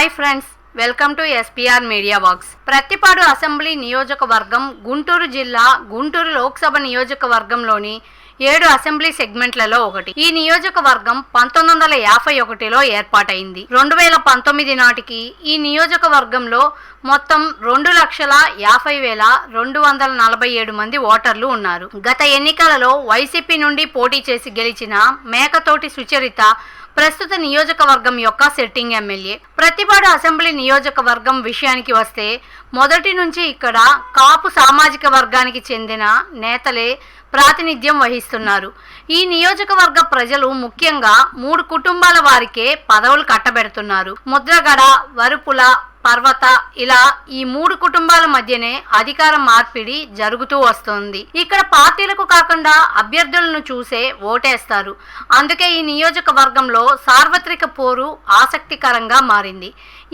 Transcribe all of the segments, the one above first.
Hi friends, welcome to SPR media box. Prathipadu assembly నియోజకవర్గం గుంటూరు జిల్లా గుంటూరు లోక్సభ నియోజకవర్గంలోని 7 అసెంబ్లీ సెగ్మెంట్లలో ఒకటి. ఈ నియోజకవర్గం 1951లో ఏర్పాటైంది. 2019 నాటికి ఈ నియోజకవర్గంలో మొత్తం 2,50,247 మంది ఓటర్లు ఉన్నారు. గత ఎన్నికలలో వైసీపీ నుండి పోటీ చేసి గెలిచిన మేకతోటి సుచరిత ప్రస్తుత నియోజకవర్గం యొక్క సిట్టింగ్ ఎమ్మెల్యే. ప్రత్తిపాడు అసెంబ్లీ నియోజకవర్గం విషయానికి వస్తే మొదటి నుంచి ఇక్కడ కాపు సామాజిక వర్గానికి చెందిన నేతలే ప్రాతినిధ్యం వహిస్తున్నారు. ఈ నియోజకవర్గ ప్రజలు ముఖ్యంగా 3 కుటుంబాల వారికే పదవులు కట్టబెడుతున్నారు. ముద్రగడ, వరుపుల, పర్వత ఇలా ఈ 3 కుటుంబాల మధ్యనే అధికార మార్పిడి జరుగుతూ వస్తుంది. ఇక్కడ పార్టీలకు కాకుండా అభ్యర్థులను చూసే ఓటేస్తారు. అందుకే ఈ నియోజకవర్గంలో సార్వత్రిక పోరు ఆసక్తికరంగా మారింది.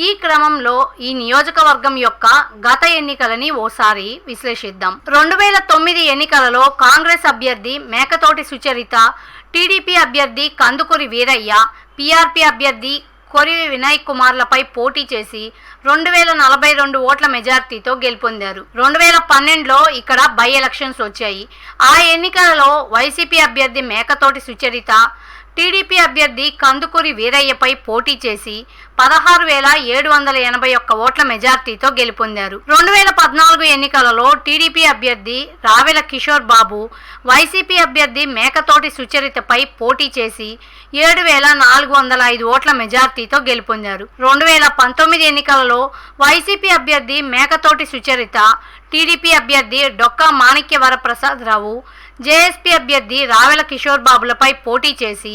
ఈ క్రమంలో ఈ నియోజకవర్గం యొక్క గత ఎన్నికలని ఓసారి విశ్లేషిద్దాం. 2009 ఎన్నికలలో కాంగ్రెస్ అభ్యర్థి మేకతోటి సుచరిత, టీడీపీ అభ్యర్థి కందుకూరి వీరయ్య, పీఆర్పీ అభ్యర్థి కొరివి వినయ్ కుమార్లపై పోటీ చేసి 2042 ఓట్ల మెజార్టీతో గెలుపొందారు. 2012లో ఇక్కడ బై ఎలక్షన్స్ వచ్చాయి. ఆ ఎన్నికలలో వైసీపీ అభ్యర్థి మేకతోటి సుచరిత, టీడీపీ అభ్యర్థి కందుకూరి వీరయ్యపై పోటీ చేసి 16,781 ఓట్ల మెజార్టీతో గెలుపొందారు. 2014 ఎన్నికలలో టీడీపీ అభ్యర్థి రావెల కిషోర్ బాబు, వైసీపీ అభ్యర్థి మేకతోటి సుచరితపై పోటీ చేసి 7,405 ఓట్ల మెజార్టీతో గెలుపొందారు. 2019 ఎన్నికలలో వైసీపీ అభ్యర్థి మేకతోటి సుచరిత, టీడీపీ అభ్యర్థి డొక్కా మాణిక్య వరప్రసాదరావు, జేఎస్పీ అభ్యర్థి రావెల కిషోర్ బాబులపై పోటీ చేసి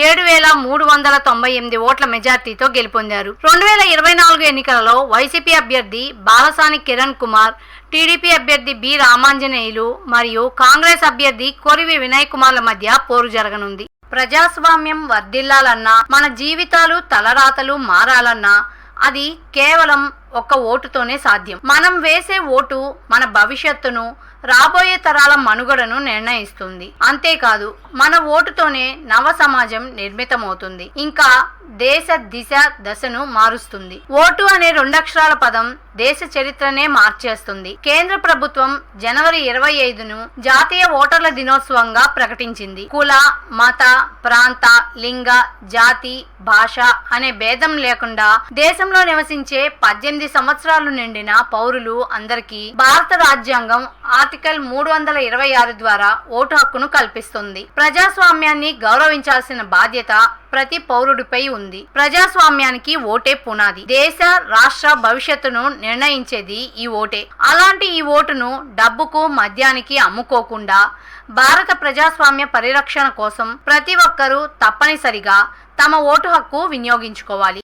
7,398 ఓట్ల మెజార్టీతో గెలుపొందారు. 2024 ఎన్నికలలో వైసీపీ అభ్యర్థి బాలసాని కిరణ్ కుమార్, టీడీపీ అభ్యర్థి బి రామాంజనేయులు మరియు కాంగ్రెస్ అభ్యర్థి కొరివి వినయ్ కుమార్ల మధ్య పోరు జరగనుంది. ప్రజాస్వామ్యం వర్ధిల్లాలన్నా, మన జీవితాలు తలరాతలు మారాలన్నా అది కేవలం ఒక్క ఓటుతోనే సాధ్యం. మనం వేసే ఓటు మన భవిష్యత్తును, రాబోయే తరాల మనుగడను నిర్ణయిస్తుంది. అంతేకాదు మన ఓటుతోనే నవ సమాజం నిర్మితమవుతుంది, ఇంకా దేశ దిశ దశను మారుస్తుంది. ఓటు అనే 2 అక్షరాల పదం దేశ చరిత్రనే మార్చేస్తుంది. కేంద్ర ప్రభుత్వం జనవరి 25ను జాతీయ ఓటర్ల దినోత్సవంగా ప్రకటించింది. కుల, మత, ప్రాంత, లింగ, జాతి, భాష అనే భేదం లేకుండా దేశంలో నివసించే 18 సంవత్సరాలు నిండిన పౌరులు అందరికీ భారత రాజ్యాంగం ఆర్టికల్ 326 ద్వారా ఓటు హక్కును కల్పిస్తుంది. ప్రజాస్వామ్యాన్ని గౌరవించాల్సిన బాధ్యత ప్రతి పౌరుడిపై ఉంది. ప్రజాస్వామ్యానికి ఓటే పునాది. దేశ, రాష్ట్ర భవిష్యత్తును నిర్ణయించేది ఈ ఓటే. అలాంటి ఈ ఓటును డబ్బుకు, మద్యానికి అమ్ముకోకుండా భారత ప్రజాస్వామ్య పరిరక్షణ కోసం ప్రతి ఒక్కరూ తప్పనిసరిగా తమ ఓటు హక్కు వినియోగించుకోవాలి.